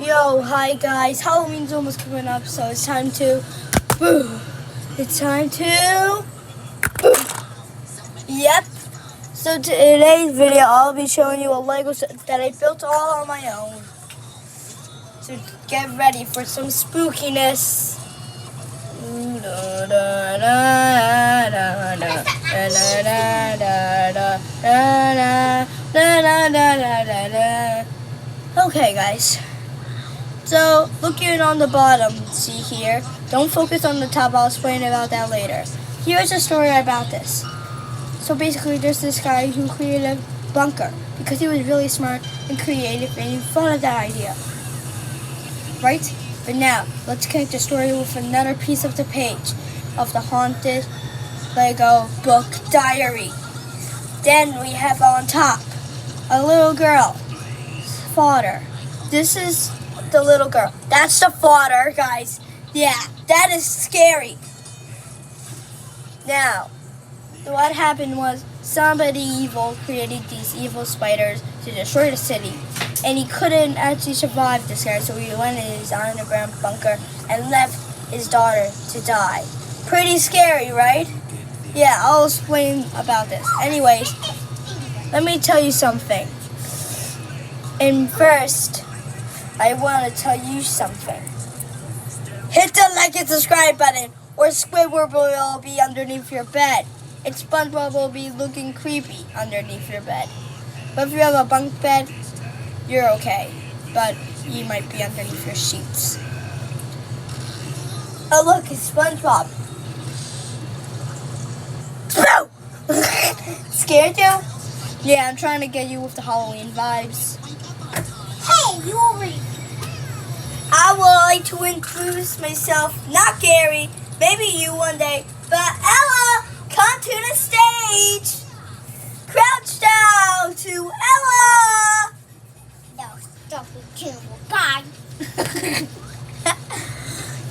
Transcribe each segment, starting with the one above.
Yo, hi guys. Halloween's almost coming up, so it's time to. Yep. So today's video, I'll be showing you a Lego set that I built all on my own. So get ready for some spookiness. Okay, guys. So, looking on the bottom, see here, don't focus on the top, I'll explain about that later. Here's a story about this. So basically, there's this guy who created a bunker because he was really smart and creative and he thought of that idea. Right? But now, let's connect the story with another piece of the page of the haunted Lego book diary. Then we have on top a little girl, father. This is the little girl. That's the father, guys. Yeah, that is scary. Now, what happened was somebody evil created these evil spiders to destroy the city. And he couldn't actually survive this guy, so he went in his underground bunker and left his daughter to die. Pretty scary, right? Yeah, I'll explain about this. Anyways, let me tell you something. And first, I want to tell you something. Hit the like and subscribe button, or Squidward will be underneath your bed. And SpongeBob will be looking creepy underneath your bed. But if you have a bunk bed, you're okay. But you might be underneath your sheets. Oh look, it's SpongeBob. Scared you? Yeah, I'm trying to get you with the Halloween vibes. Hey, you over here. I would like to introduce myself, not Gary, maybe you one day, but Ella, come to the stage. Crouch down to Ella. No, stop it, terrible. Bye.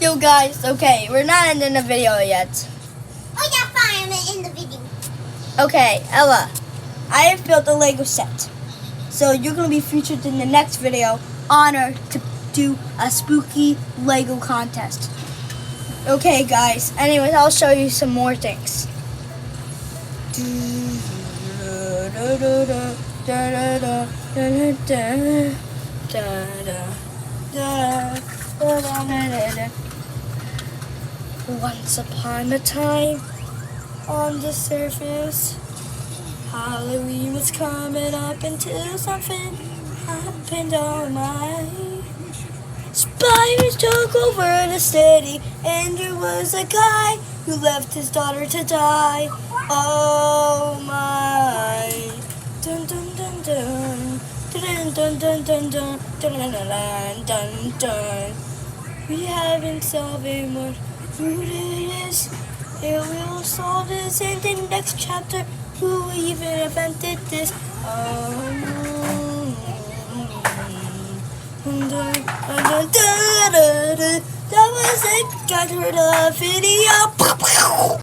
Yo guys, okay, we're not ending the video yet. Oh yeah, fine, I'm in the video. Okay, Ella, I have built a Lego set. So you're going to be featured in the next video, honored to do a spooky Lego contest. Okay guys, anyways, I'll show you some more things. Once upon a time, on the surface, Halloween was coming up until something happened on my. Spiders took over the city, and there was a guy who left his daughter to die. Oh my! Dun dun dun dun dun dun dun dun dun dun dun dun dun. We haven't solved what root it is. It will solve this in the next chapter. Who even invented this? That was it. Got rid of the video.